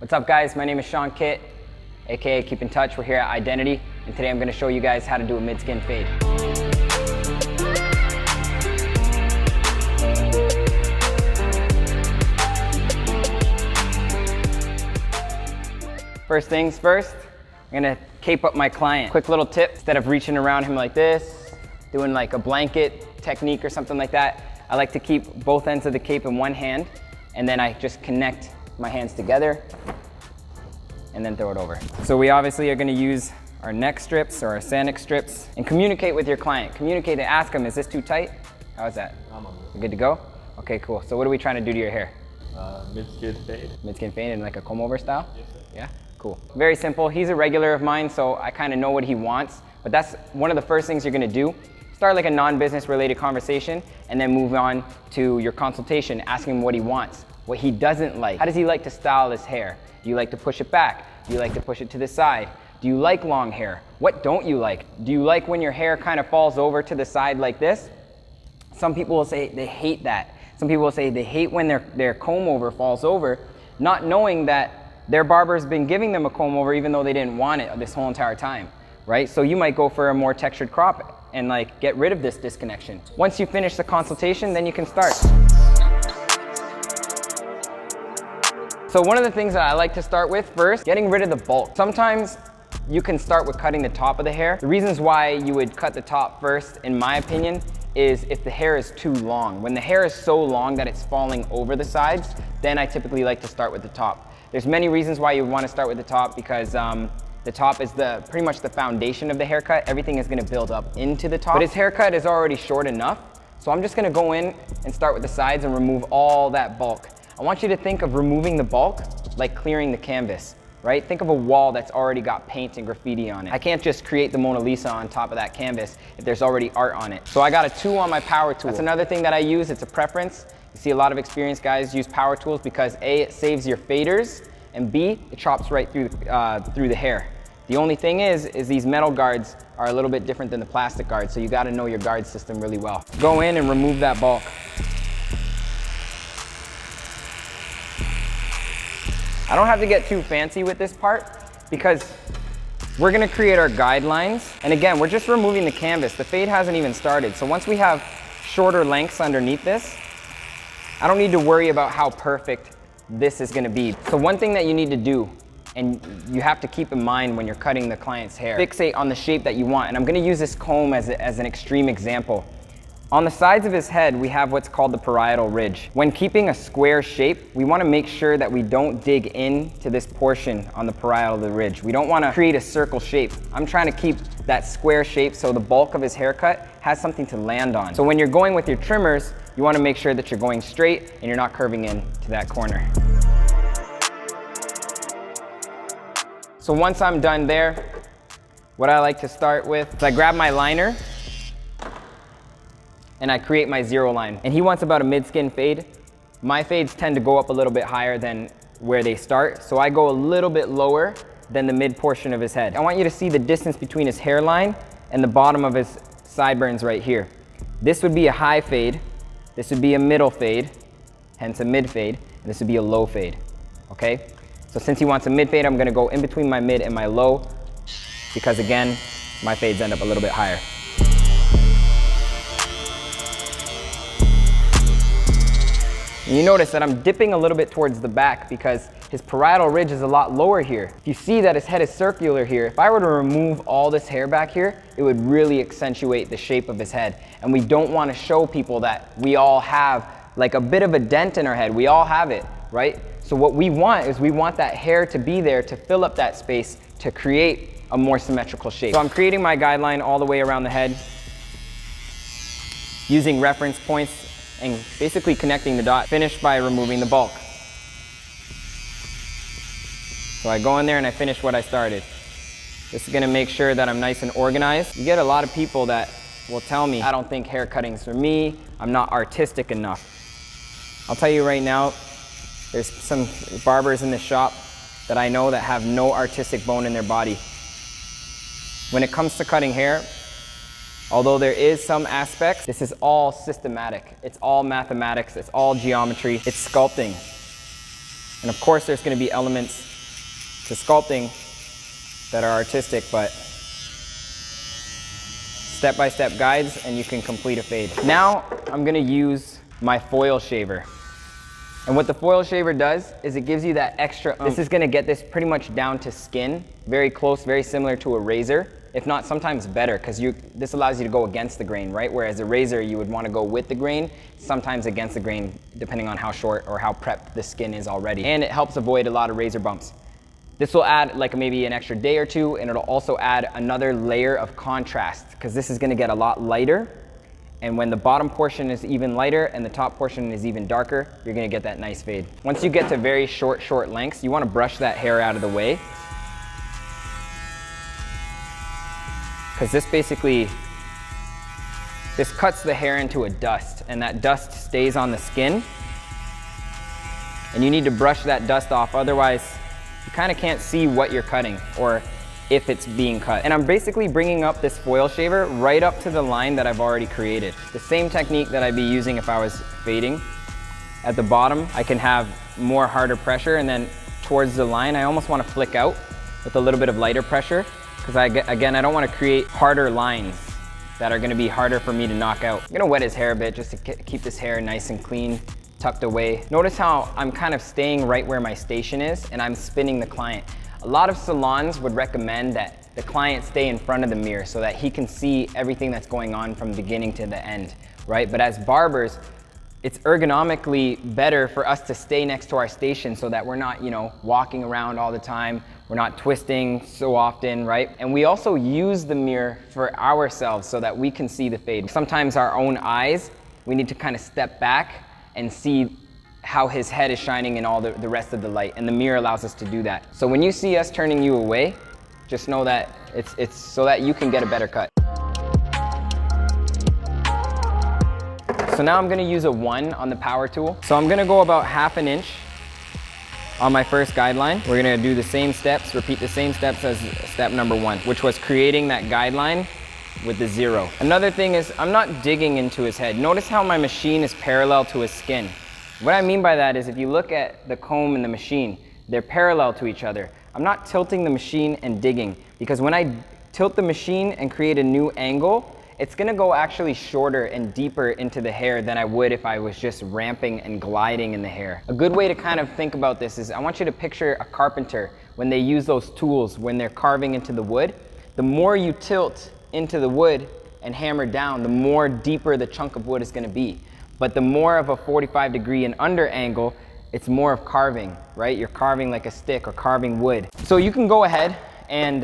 What's up guys, my name is Sean Kitt, aka Keep in Touch. We're here at Identity, and today I'm going to show you guys how to do a mid-skin fade. First things first, I'm going to cape up my client. Quick little tip, instead of reaching around him like this, doing like a blanket technique or something like that, I like to keep both ends of the cape in one hand, and then I just connect my hands together and then throw it over. So we obviously are going to use our neck strips or our sanic strips and communicate with your client. Communicate and ask them, is this too tight? How's that? You're good to go? Okay, cool. So what are we trying to do to your hair? Mid-skin fade. Mid-skin fade in like a comb over style? Yes, sir. Yeah? Cool. Very simple. He's a regular of mine, so I kind of know what he wants, but that's one of the first things you're going to do. Start like a non-business related conversation and then move on to your consultation, asking him what he wants, what he doesn't like. How does he like to style his hair? Do you like to push it back? Do you like to push it to the side? Do you like long hair? What don't you like? Do you like when your hair kind of falls over to the side like this? Some people will say they hate that. Some people will say they hate when their comb over falls over, not knowing that their barber's been giving them a comb over even though they didn't want it this whole entire time, right? So you might go for a more textured crop and like get rid of this disconnection. Once you finish the consultation, then you can start. So one of the things that I like to start with first, getting rid of the bulk. Sometimes you can start with cutting the top of the hair. The reasons why you would cut the top first, in my opinion, is if the hair is too long. When the hair is so long that it's falling over the sides, then I typically like to start with the top. There's many reasons why you want to start with the top because the top is pretty much the foundation of the haircut. Everything is going to build up into the top. But his haircut is already short enough, so I'm just going to go in and start with the sides and remove all that bulk. I want you to think of removing the bulk like clearing the canvas, right? Think of a wall that's already got paint and graffiti on it. I can't just create the Mona Lisa on top of that canvas if there's already art on it. So I got a 2 on my power tool. That's another thing that I use. It's a preference. You see a lot of experienced guys use power tools because A, it saves your faders, and B, it chops right through the hair. The only thing is these metal guards are a little bit different than the plastic guards, so you gotta know your guard system really well. Go in and remove that bulk. I don't have to get too fancy with this part because we're gonna create our guidelines. And again, we're just removing the canvas. The fade hasn't even started. So once we have shorter lengths underneath this, I don't need to worry about how perfect this is gonna be. So one thing that you need to do, and you have to keep in mind when you're cutting the client's hair, fixate on the shape that you want. And I'm gonna use this comb as an extreme example. On the sides of his head, we have what's called the parietal ridge. When keeping a square shape, we wanna make sure that we don't dig into this portion on the parietal ridge. We don't wanna create a circle shape. I'm trying to keep that square shape so the bulk of his haircut has something to land on. So when you're going with your trimmers, you wanna make sure that you're going straight and you're not curving in to that corner. So once I'm done there, what I like to start with is I grab my liner and I create my 0 line. And he wants about a mid-skin fade. My fades tend to go up a little bit higher than where they start, so I go a little bit lower than the mid portion of his head. I want you to see the distance between his hairline and the bottom of his sideburns right here. This would be a high fade, this would be a middle fade, hence a mid fade, and this would be a low fade, okay? So since he wants a mid fade, I'm gonna go in between my mid and my low because again, my fades end up a little bit higher. And you notice that I'm dipping a little bit towards the back because his parietal ridge is a lot lower here. If you see that his head is circular here, if I were to remove all this hair back here, it would really accentuate the shape of his head. And we don't want to show people that we all have like a bit of a dent in our head. We all have it, right? So what we want is we want that hair to be there to fill up that space to create a more symmetrical shape. So I'm creating my guideline all the way around the head using reference points and basically connecting the dot. Finish by removing the bulk. So I go in there and I finish what I started. This is gonna make sure that I'm nice and organized. You get a lot of people that will tell me, I don't think hair cutting's for me, I'm not artistic enough. I'll tell you right now, there's some barbers in this shop that I know that have no artistic bone in their body. When it comes to cutting hair, although there is some aspects, this is all systematic. It's all mathematics, it's all geometry, it's sculpting. And of course there's gonna be elements to sculpting that are artistic, but step-by-step guides, and you can complete a fade. Now I'm gonna use my foil shaver. And what the foil shaver does is it gives you that extra This is gonna get this pretty much down to skin, very close, very similar to a razor. If not, sometimes better, because this allows you to go against the grain, right? Whereas a razor, you would want to go with the grain, sometimes against the grain, depending on how short or how prepped the skin is already. And it helps avoid a lot of razor bumps. This will add like maybe an extra day or two, and it'll also add another layer of contrast, because this is going to get a lot lighter. And when the bottom portion is even lighter and the top portion is even darker, you're going to get that nice fade. Once you get to very short lengths, you want to brush that hair out of the way, because this cuts the hair into a dust, and that dust stays on the skin. And you need to brush that dust off, otherwise you kind of can't see what you're cutting or if it's being cut. And I'm basically bringing up this foil shaver right up to the line that I've already created. The same technique that I'd be using if I was fading. At the bottom, I can have more harder pressure, and then towards the line, I almost want to flick out with a little bit of lighter pressure, because again, I don't want to create harder lines that are going to be harder for me to knock out. I'm going to wet his hair a bit just to keep this hair nice and clean, tucked away. Notice how I'm kind of staying right where my station is, and I'm spinning the client. A lot of salons would recommend that the client stay in front of the mirror so that he can see everything that's going on from beginning to the end, right? But as barbers, it's ergonomically better for us to stay next to our station so that we're not, walking around all the time. We're not twisting so often, right? And we also use the mirror for ourselves so that we can see the fade. Sometimes our own eyes, we need to kind of step back and see how his head is shining in all the rest of the light, and the mirror allows us to do that. So when you see us turning you away, just know that it's so that you can get a better cut. So now I'm gonna use a 1 on the power tool. So I'm gonna go about 1/2 inch on my first guideline. We're gonna do the same steps, repeat the same steps as step number 1, which was creating that guideline with the 0. Another thing is I'm not digging into his head. Notice how my machine is parallel to his skin. What I mean by that is if you look at the comb and the machine, they're parallel to each other. I'm not tilting the machine and digging, because when I tilt the machine and create a new angle, it's gonna go actually shorter and deeper into the hair than I would if I was just ramping and gliding in the hair. A good way to kind of think about this is I want you to picture a carpenter when they use those tools, when they're carving into the wood. The more you tilt into the wood and hammer down, the more deeper the chunk of wood is gonna be. But the more of a 45-degree and under angle, it's more of carving, right? You're carving like a stick or carving wood. So you can go ahead and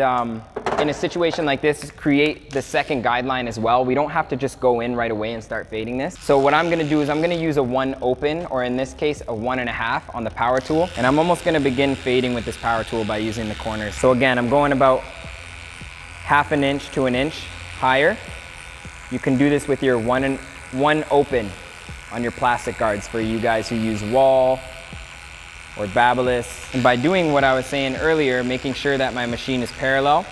in a situation like this, create the second guideline as well. We don't have to just go in right away and start fading this. So what I'm gonna do is I'm gonna use a 1 open, or in this case, a 1.5 on the power tool. And I'm almost gonna begin fading with this power tool by using the corners. So again, I'm going about 1/2 inch to 1 inch higher. You can do this with your 1 open on your plastic guards for you guys who use wall or Babyliss. And by doing what I was saying earlier, making sure that my machine is parallel,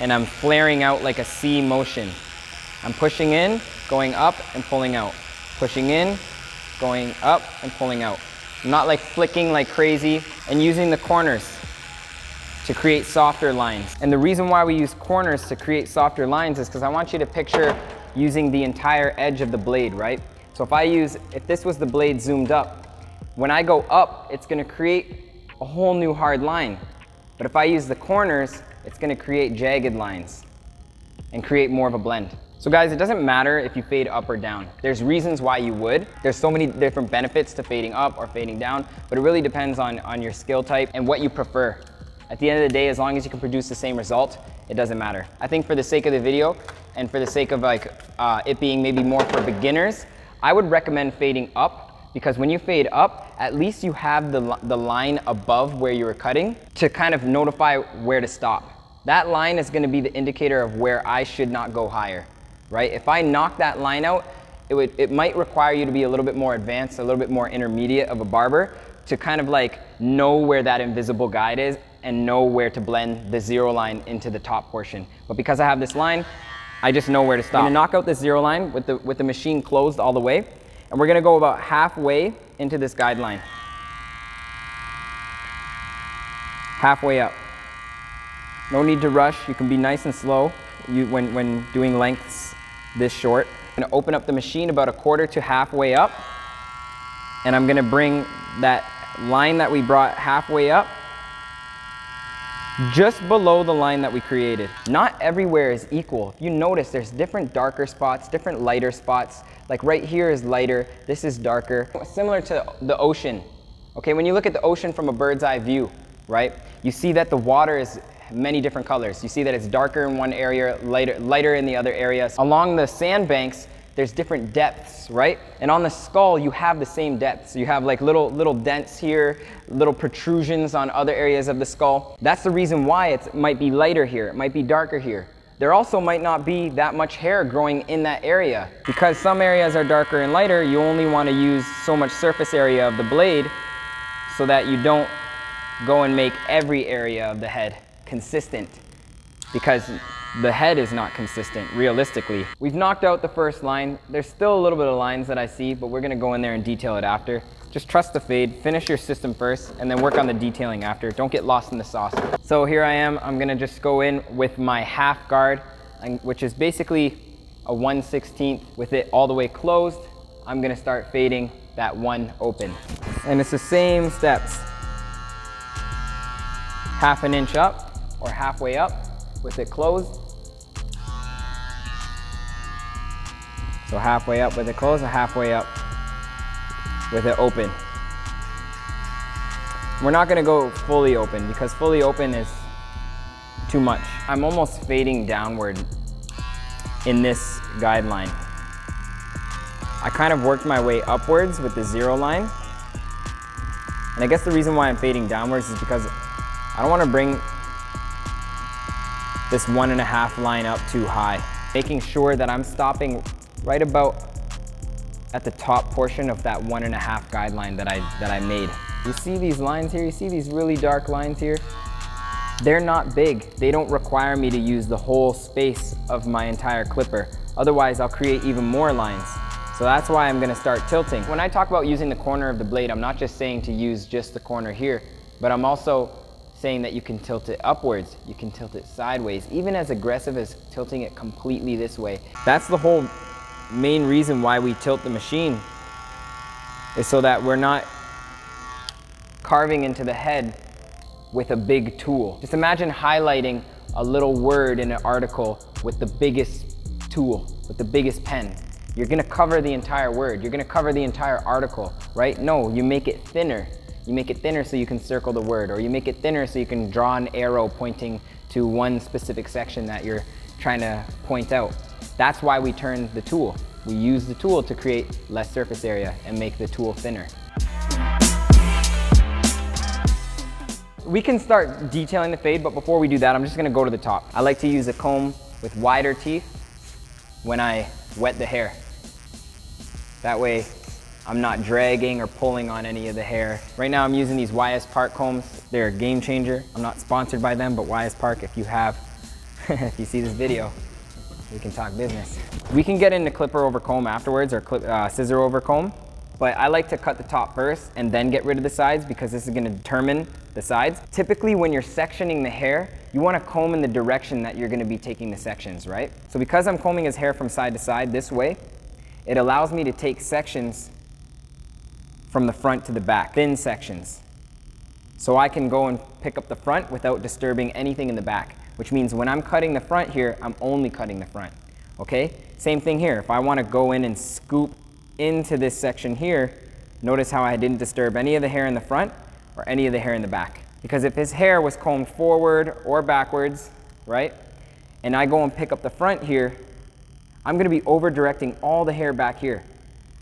and I'm flaring out like a C motion. I'm pushing in, going up and pulling out. Pushing in, going up and pulling out. I'm not like flicking like crazy, and using the corners to create softer lines. And the reason why we use corners to create softer lines is because I want you to picture using the entire edge of the blade, right? So if this was the blade zoomed up, when I go up, it's gonna create a whole new hard line. But if I use the corners, it's gonna create jagged lines and create more of a blend. So guys, it doesn't matter if you fade up or down. There's reasons why you would. There's so many different benefits to fading up or fading down, but it really depends on your skill type and what you prefer. At the end of the day, as long as you can produce the same result, it doesn't matter. I think for the sake of the video and for the sake of it being maybe more for beginners, I would recommend fading up, because when you fade up, at least you have the line above where you were cutting to kind of notify where to stop. That line is gonna be the indicator of where I should not go higher, right? If I knock that line out, it might require you to be a little bit more advanced, a little bit more intermediate of a barber to kind of like know where that invisible guide is and know where to blend the 0 line into the top portion. But because I have this line, I just know where to stop. I'm gonna knock out this 0 line with the machine closed all the way, and we're gonna go about halfway into this guideline. halfway up. No need to rush, you can be nice and slow when doing lengths this short. I'm gonna open up the machine about 1/4 to halfway up, and I'm gonna bring that line that we brought halfway up just below the line that we created. Not everywhere is equal. If you notice, there's different darker spots, different lighter spots. Like right here is lighter, this is darker. Similar to the ocean. Okay, when you look at the ocean from a bird's eye view, right? You see that the water is many different colors. You see that it's darker in one area, lighter in the other areas. Along the sandbanks, there's different depths, right? And on the skull, you have the same depths. You have like little dents here, little protrusions on other areas of the skull. That's the reason why it might be lighter here, it might be darker here. There also might not be that much hair growing in that area. Because some areas are darker and lighter, you only want to use so much surface area of the blade so that you don't go and make every area of the head consistent, because the head is not consistent realistically. We've knocked out the first line. There's still a little bit of lines that I see, but we're gonna go in there and detail it after. Just trust the fade, finish your system first, and then work on the detailing after. Don't get lost in the sauce. So here I am, I'm gonna just go in with my half guard, which is basically a 1/16 with it all the way closed. I'm gonna start fading that one open. And it's the same steps. 1/2 inch up or halfway up with it closed. So halfway up with it closed and halfway up with it open. We're not gonna go fully open because fully open is too much. I'm almost fading downward in this guideline. I kind of worked my way upwards with the 0 line. And I guess the reason why I'm fading downwards is because I don't wanna bring this 1.5 line up too high. Making sure that I'm stopping right about at the top portion of that 1.5 guideline that I made. You see these lines here? You see these really dark lines here? They're not big. They don't require me to use the whole space of my entire clipper. Otherwise, I'll create even more lines. So that's why I'm gonna start tilting. When I talk about using the corner of the blade, I'm not just saying to use just the corner here, but I'm also saying that you can tilt it upwards, you can tilt it sideways, even as aggressive as tilting it completely this way. That's the whole main reason why we tilt the machine, is so that we're not carving into the head with a big tool. Just imagine highlighting a little word in an article with the biggest tool, with the biggest pen. You're gonna cover the entire word, you're gonna cover the entire article, right? No, you make it thinner. You make it thinner so you can circle the word, or you make it thinner so you can draw an arrow pointing to one specific section that you're trying to point out. That's why we turn the tool. We use the tool to create less surface area and make the tool thinner. We can start detailing the fade, but before we do that, I'm just gonna go to the top. I like to use a comb with wider teeth when I wet the hair. That way, I'm not dragging or pulling on any of the hair. Right now I'm using these YS Park combs. They're a game changer. I'm not sponsored by them, but YS Park, if you have, if you see this video, we can talk business. We can get into clipper over comb afterwards, or scissor over comb, but I like to cut the top first and then get rid of the sides because this is gonna determine the sides. Typically when you're sectioning the hair, you wanna comb in the direction that you're gonna be taking the sections, right? So because I'm combing his hair from side to side this way, it allows me to take sections from the front to the back, thin sections. So I can go and pick up the front without disturbing anything in the back, which means when I'm cutting the front here, I'm only cutting the front, okay? Same thing here. If I wanna go in and scoop into this section here, notice how I didn't disturb any of the hair in the front or any of the hair in the back. Because if his hair was combed forward or backwards, right? And I go and pick up the front here, I'm gonna be over directing all the hair back here.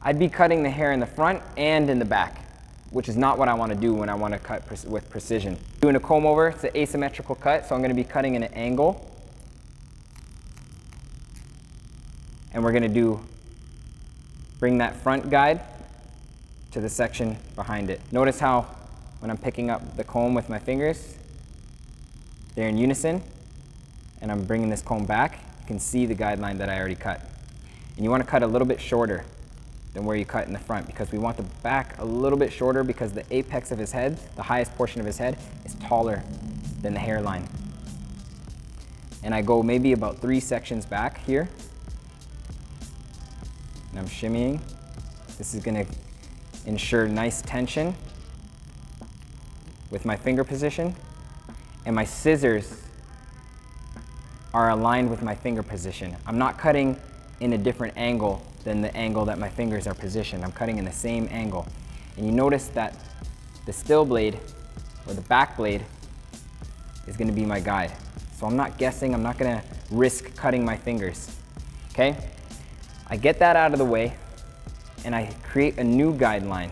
I'd be cutting the hair in the front and in the back, which is not what I want to do when I want to cut with precision. Doing a comb over, it's an asymmetrical cut, so I'm going to be cutting in an angle. And we're going to bring that front guide to the section behind it. Notice how when I'm picking up the comb with my fingers, they're in unison, and I'm bringing this comb back. You can see the guideline that I already cut. And you want to cut a little bit shorter than where you cut in the front, because we want the back a little bit shorter because the apex of his head, the highest portion of his head, is taller than the hairline. And I go maybe about 3 sections back here. And I'm shimmying. This is gonna ensure nice tension with my finger position. And my scissors are aligned with my finger position. I'm not cutting in a different angle than the angle that my fingers are positioned. I'm cutting in the same angle. And you notice that the still blade, or the back blade, is gonna be my guide. So I'm not guessing, I'm not gonna risk cutting my fingers, okay? I get that out of the way, and I create a new guideline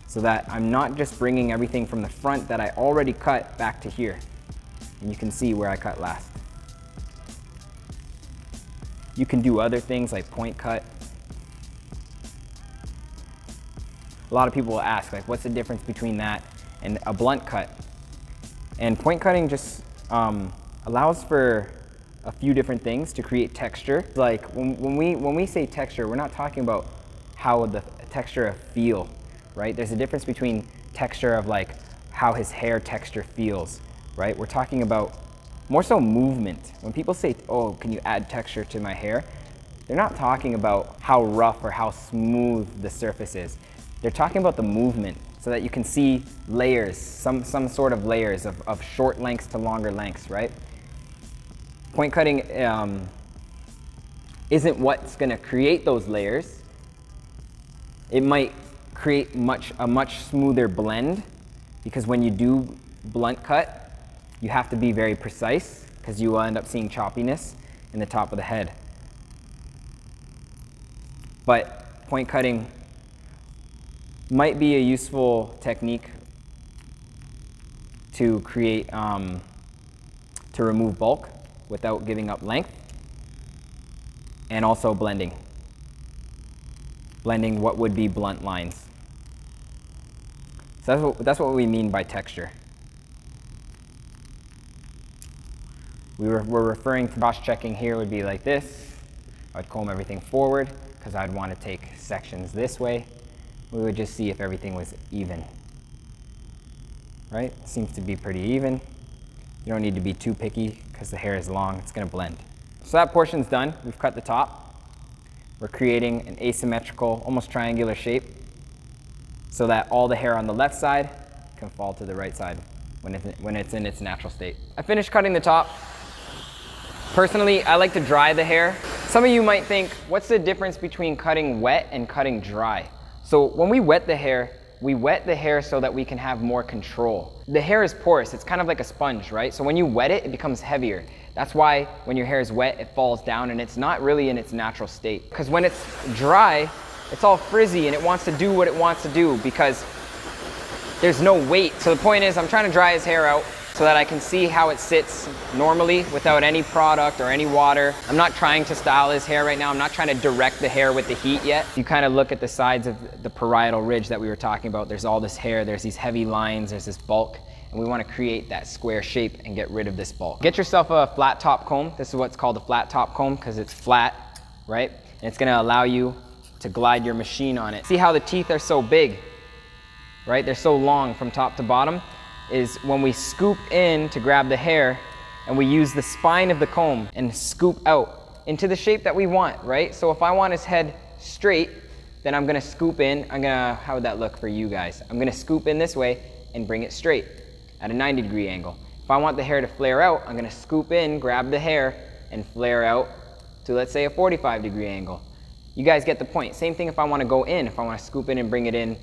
so that I'm not just bringing everything from the front that I already cut back to here. And you can see where I cut last. You can do other things like point cut. A lot of people will ask, like, what's the difference between that and a blunt cut? And point cutting just allows for a few different things to create texture. Like when we say texture, we're not talking about how the texture of feel, right? There's a difference between texture of like how his hair texture feels, right? We're talking about more so movement. When people say, oh, can you add texture to my hair? They're not talking about how rough or how smooth the surface is. They're talking about the movement so that you can see layers, some sort of layers of short lengths to longer lengths, right? Point cutting isn't what's gonna create those layers. It might create a much smoother blend, because when you do blunt cut, you have to be very precise because you will end up seeing choppiness in the top of the head. But point cutting might be a useful technique to create, to remove bulk without giving up length, and also blending. Blending what would be blunt lines. So that's what we mean by texture. We're referring to cross-checking here would be like this. I'd comb everything forward because I'd want to take sections this way. We would just see if everything was even. Right? Seems to be pretty even. You don't need to be too picky because the hair is long, it's going to blend. So that portion's done. We've cut the top. We're creating an asymmetrical, almost triangular shape so that all the hair on the left side can fall to the right side when it's in its natural state. I finished cutting the top. Personally, I like to dry the hair. Some of you might think, what's the difference between cutting wet and cutting dry? So when we wet the hair so that we can have more control. The hair is porous, it's kind of like a sponge, right? So when you wet it, it becomes heavier. That's why when your hair is wet, it falls down and it's not really in its natural state. Because when it's dry, it's all frizzy and it wants to do what it wants to do because there's no weight. So the point is, I'm trying to dry his hair out so that I can see how it sits normally without any product or any water. I'm not trying to style his hair right now. I'm not trying to direct the hair with the heat yet. You kind of look at the sides of the parietal ridge that we were talking about. There's all this hair, there's these heavy lines, there's this bulk, and we want to create that square shape and get rid of this bulk. Get yourself a flat top comb. This is what's called a flat top comb because it's flat, right? And it's gonna allow you to glide your machine on it. See how the teeth are so big, right? They're so long from top to bottom. Is when we scoop in to grab the hair and we use the spine of the comb and scoop out into the shape that we want, right? So if I want his head straight, then I'm gonna scoop in. How would that look for you guys? I'm gonna scoop in this way and bring it straight at a 90-degree angle. If I want the hair to flare out, I'm gonna scoop in, grab the hair, and flare out to, let's say, a 45-degree angle. You guys get the point. Same thing if I wanna go in. If I wanna scoop in and bring it in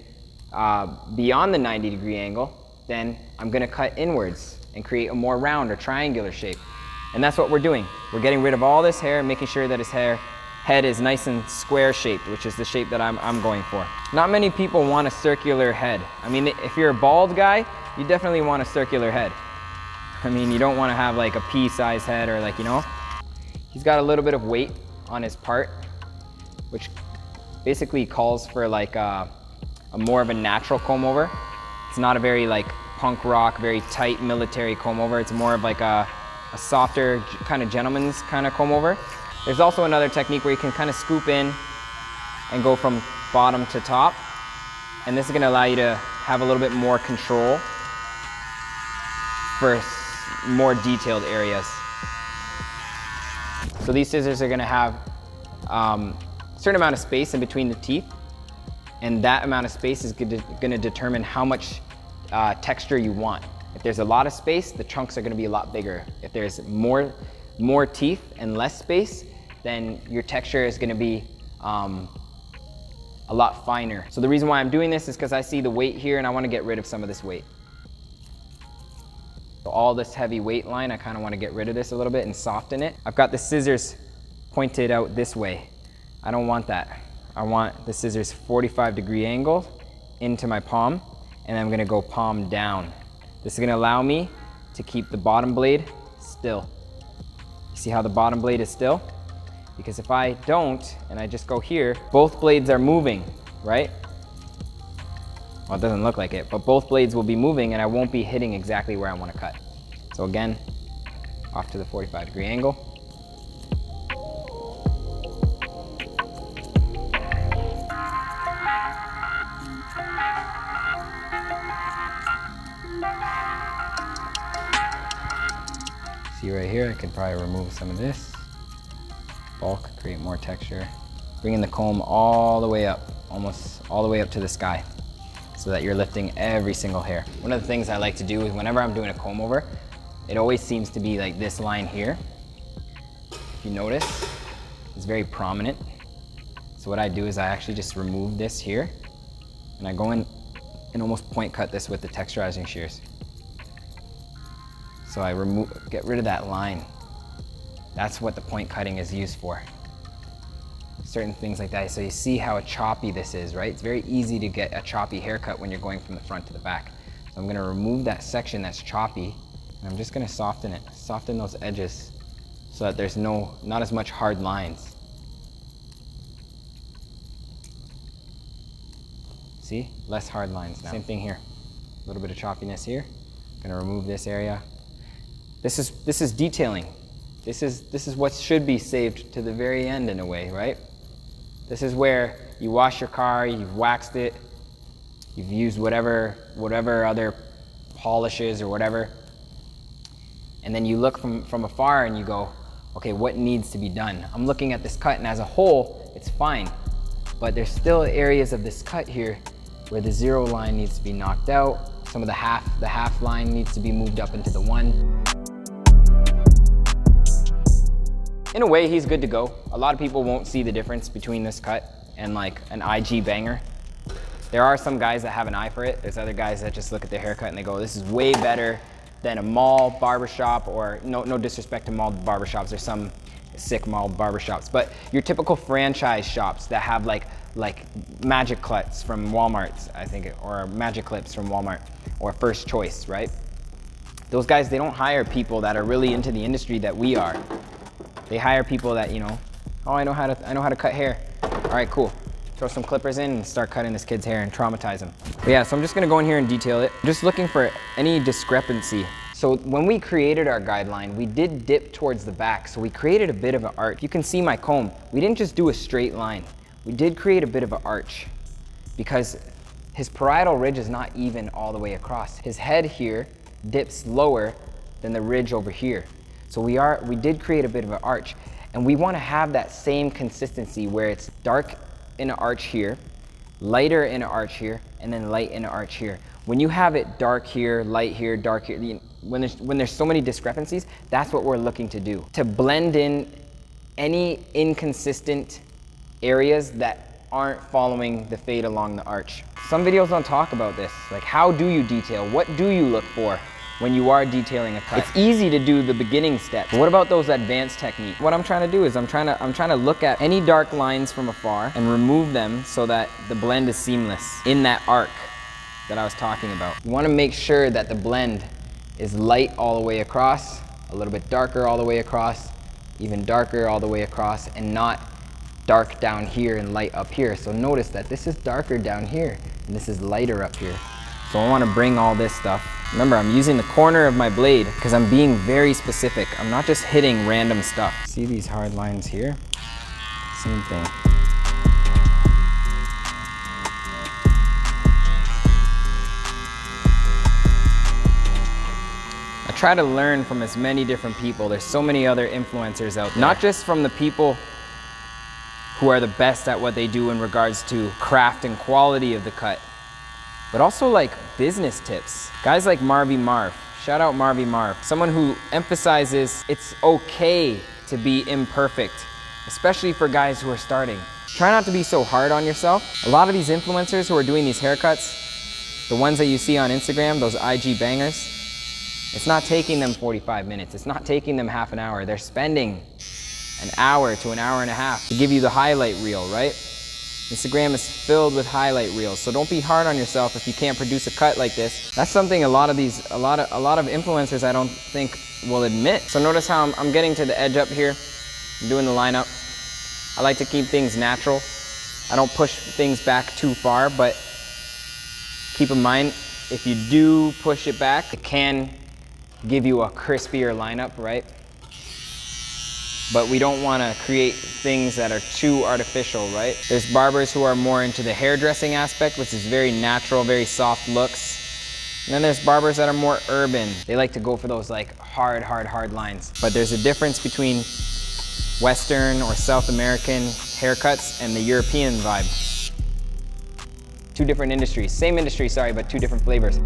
beyond the 90-degree angle, then I'm gonna cut inwards and create a more round or triangular shape. And that's what we're doing. We're getting rid of all this hair, making sure that his head is nice and square shaped, which is the shape that I'm going for. Not many people want a circular head. I mean, if you're a bald guy, you definitely want a circular head. I mean, you don't wanna have like a pea-sized head or like, you know. He's got a little bit of weight on his part, which basically calls for like a more of a natural comb over. It's not a very like punk rock, very tight military comb over. It's more of like a softer kind of gentleman's kind of comb over. There's also another technique where you can kind of scoop in and go from bottom to top. And this is gonna allow you to have a little bit more control for more detailed areas. So these scissors are gonna have a certain amount of space in between the teeth, and that amount of space is gonna determine how much texture you want. If there's a lot of space, the chunks are gonna be a lot bigger. If there's more teeth and less space, then your texture is gonna be a lot finer. So the reason why I'm doing this is because I see the weight here and I wanna get rid of some of this weight. So all this heavy weight line, I kinda wanna get rid of this a little bit and soften it. I've got the scissors pointed out this way. I don't want that. I want the scissors 45-degree angle into my palm, and I'm gonna go palm down. This is gonna allow me to keep the bottom blade still. You see how the bottom blade is still? Because if I don't, and I just go here, both blades are moving, right? Well, it doesn't look like it, but both blades will be moving and I won't be hitting exactly where I wanna cut. So again, off to the 45-degree angle. See right here, I could probably remove some of this. Bulk, create more texture. Bringing the comb all the way up, almost all the way up to the sky, so that you're lifting every single hair. One of the things I like to do is whenever I'm doing a comb over, it always seems to be like this line here. If you notice, it's very prominent. So what I do is I actually just remove this here, and I go in and almost point cut this with the texturizing shears. So I get rid of that line. That's what the point cutting is used for. Certain things like that. So you see how choppy this is, right? It's very easy to get a choppy haircut when you're going from the front to the back. So I'm gonna remove that section that's choppy, and I'm just gonna soften it. Soften those edges so that there's not as much hard lines. See? Less hard lines now. Same thing here. A little bit of choppiness here. Gonna remove this area. This is detailing. This is what should be saved to the very end in a way, right? This is where you wash your car, you've waxed it, you've used whatever other polishes or whatever, and then you look from afar and you go, okay, what needs to be done? I'm looking at this cut, and as a whole, it's fine, but there's still areas of this cut here where the 0 line needs to be knocked out. Some of the half line needs to be moved up into the 1. In a way, he's good to go. A lot of people won't see the difference between this cut and like an IG banger. There are some guys that have an eye for it. There's other guys that just look at their haircut and they go, this is way better than a mall barbershop, or no disrespect to mall barbershops. There's some sick mall barbershops, but your typical franchise shops that have like Magic Clips from Walmart, I think, or Magic Clips from Walmart, or First Choice, right? Those guys, they don't hire people that are really into the industry that we are. They hire people that, you know, oh, I know how to cut hair. All right, cool. Throw some clippers in and start cutting this kid's hair and traumatize him. But yeah, so I'm just gonna go in here and detail it. I'm just looking for any discrepancy. So when we created our guideline, we did dip towards the back, so we created a bit of an arch. You can see my comb. We didn't just do a straight line. We did create a bit of an arch because his parietal ridge is not even all the way across. His head here dips lower than the ridge over here. So we did create a bit of an arch, and we want to have that same consistency where it's dark in an arch here, lighter in an arch here, and then light in an arch here. When you have it dark here, light here, dark here, when there's so many discrepancies, that's what we're looking to do. To blend in any inconsistent areas that aren't following the fade along the arch. Some videos don't talk about this. Like, how do you detail? What do you look for when you are detailing a cut? It's easy to do the beginning steps. What about those advanced techniques? What I'm trying to do is I'm trying to look at any dark lines from afar and remove them so that the blend is seamless in that arc that I was talking about. You want to make sure that the blend is light all the way across, a little bit darker all the way across, even darker all the way across, and not dark down here and light up here. So notice that this is darker down here and this is lighter up here. So I want to bring all this stuff. Remember, I'm using the corner of my blade because I'm being very specific. I'm not just hitting random stuff. See these hard lines here? Same thing. I try to learn from as many different people. There's so many other influencers out there. Not just from the people who are the best at what they do in regards to craft and quality of the cut, but also like business tips. Guys like Marvy Marv, shout out Marvy Marv. Someone who emphasizes it's okay to be imperfect, especially for guys who are starting. Try not to be so hard on yourself. A lot of these influencers who are doing these haircuts, the ones that you see on Instagram, those IG bangers, it's not taking them 45 minutes. It's not taking them half an hour. They're spending an hour to an hour and a half to give you the highlight reel, right? Instagram is filled with highlight reels, so don't be hard on yourself if you can't produce a cut like this. That's something a lot of influencers I don't think will admit. So notice how I'm getting to the edge up here. I'm doing the lineup. I like to keep things natural. I don't push things back too far, but keep in mind, if you do push it back, it can give you a crispier lineup, right? But we don't want to create things that are too artificial, right? There's barbers who are more into the hairdressing aspect, which is very natural, very soft looks. And then there's barbers that are more urban. They like to go for those like hard lines. But there's a difference between Western or South American haircuts and the European vibe. Two different industries. Same industry, sorry, but two different flavors.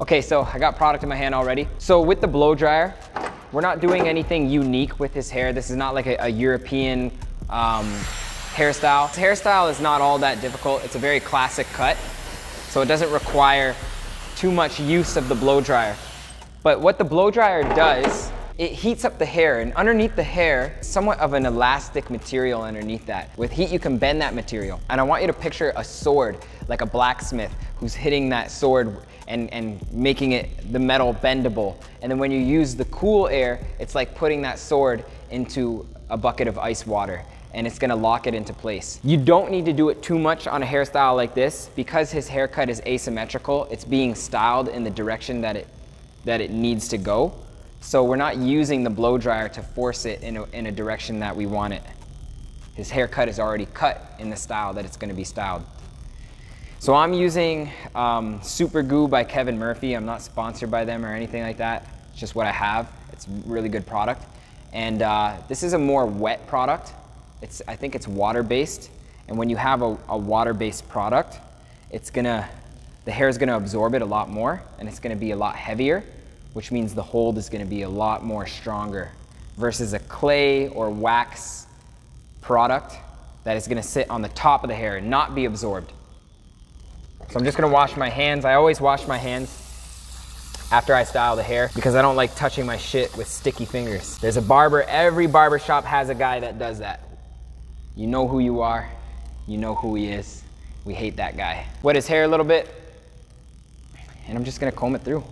Okay, so I got product in my hand already. So with the blow dryer, we're not doing anything unique with his hair. This is not like a European hairstyle. His hairstyle is not all that difficult. It's a very classic cut, so it doesn't require too much use of the blow dryer. But what the blow dryer does, it heats up the hair, and underneath the hair, somewhat of an elastic material underneath that. With heat, you can bend that material. And I want you to picture a sword, like a blacksmith who's hitting that sword and making it, the metal bendable. And then when you use the cool air, it's like putting that sword into a bucket of ice water, and it's gonna lock it into place. You don't need to do it too much on a hairstyle like this. Because his haircut is asymmetrical, it's being styled in the direction that it needs to go. So we're not using the blow dryer to force it in a direction that we want it. His haircut is already cut in the style that it's gonna be styled. So I'm using Super Goo by Kevin Murphy. I'm not sponsored by them or anything like that. It's just what I have. It's a really good product. And this is a more wet product. I think it's water-based. And when you have a water-based product, the hair is gonna absorb it a lot more, and it's gonna be a lot heavier, which means the hold is gonna be a lot more stronger versus a clay or wax product that is gonna sit on the top of the hair and not be absorbed. So I'm just gonna wash my hands. I always wash my hands after I style the hair because I don't like touching my shit with sticky fingers. There's a barber, every barber shop has a guy that does that. You know who you are, you know who he is. We hate that guy. Wet his hair a little bit, and I'm just gonna comb it through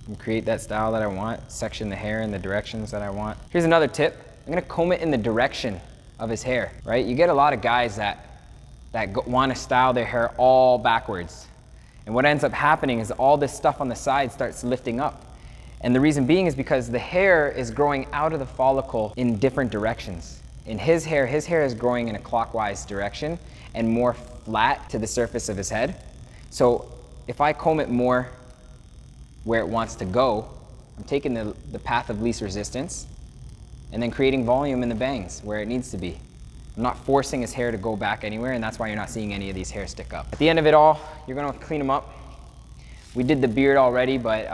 and create that style that I want, section the hair in the directions that I want. Here's another tip. I'm gonna comb it in the direction of his hair, right? You get a lot of guys that want to style their hair all backwards. And what ends up happening is all this stuff on the side starts lifting up. And the reason being is because the hair is growing out of the follicle in different directions. In his hair is growing in a clockwise direction and more flat to the surface of his head. So if I comb it more where it wants to go, I'm taking the path of least resistance and then creating volume in the bangs where it needs to be. I'm not forcing his hair to go back anywhere, and that's why you're not seeing any of these hairs stick up. At the end of it all, you're gonna clean them up. We did the beard already, but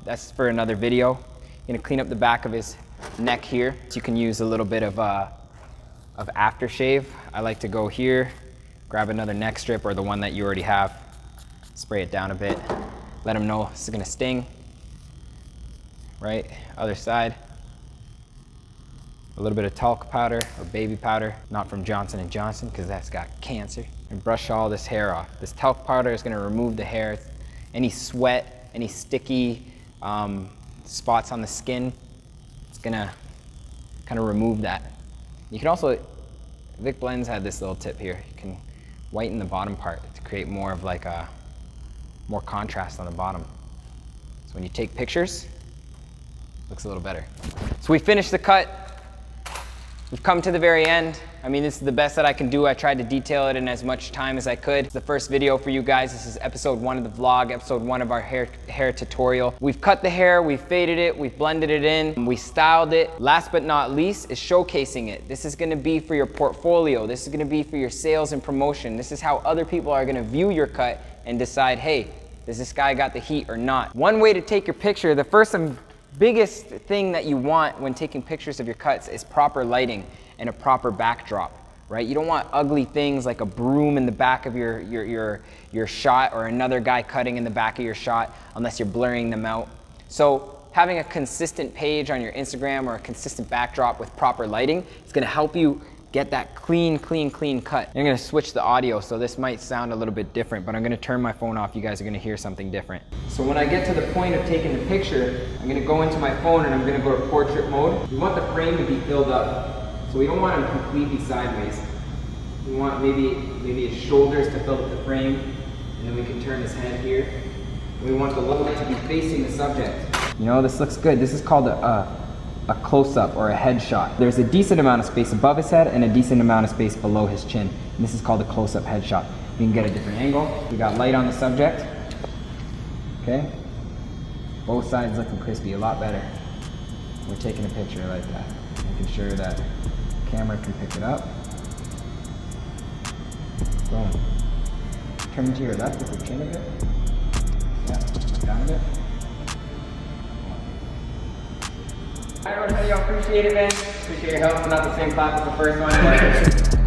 that's for another video. You're gonna clean up the back of his neck here. So you can use a little bit of aftershave. I like to go here, grab another neck strip or the one that you already have, spray it down a bit, let him know this is gonna sting. Right, other side. A little bit of talc powder or baby powder, not from Johnson & Johnson because that's got cancer. And brush all this hair off. This talc powder is gonna remove the hair, any sweat, any sticky spots on the skin. It's gonna kind of remove that. You can also, Vic Blends had this little tip here. You can whiten the bottom part to create more of like more contrast on the bottom. So when you take pictures, it looks a little better. So we finished the cut. We've come to the very end. I mean, this is the best that I can do. I tried to detail it in as much time as I could. It's the first video for you guys. This is episode 1 of the vlog, episode 1 of our hair tutorial. We've cut the hair, we've faded it, we've blended it in, we styled it. Last but not least is showcasing it. This is gonna be for your portfolio. This is gonna be for your sales and promotion. This is how other people are gonna view your cut and decide, hey, does this guy got the heat or not? One way to take your picture, the first and biggest thing that you want when taking pictures of your cuts is proper lighting and a proper backdrop, right? You don't want ugly things like a broom in the back of your shot or another guy cutting in the back of your shot unless you're blurring them out. So having a consistent page on your Instagram or a consistent backdrop with proper lighting is gonna help you get that clean cut. I'm gonna switch the audio, so this might sound a little bit different, but I'm gonna turn my phone off. You guys are gonna hear something different. So when I get to the point of taking the picture, I'm gonna go into my phone and I'm gonna go to portrait mode. We want the frame to be filled up. So we don't want him completely sideways. We want maybe his shoulders to fill up the frame, and then we can turn his head here. And we want the look light to be facing the subject. You know, this looks good. This is called a close-up or a headshot. There's a decent amount of space above his head and a decent amount of space below his chin. And this is called a close-up headshot. We can get a different angle. We got light on the subject. Okay? Both sides looking crispy, a lot better. We're taking a picture like that. Making sure that the camera can pick it up. Boom. Turn to your left with your chin a bit. Yeah, down a bit. Alright, everybody, I appreciate it, man. Appreciate your help. Not the same clap as the first one.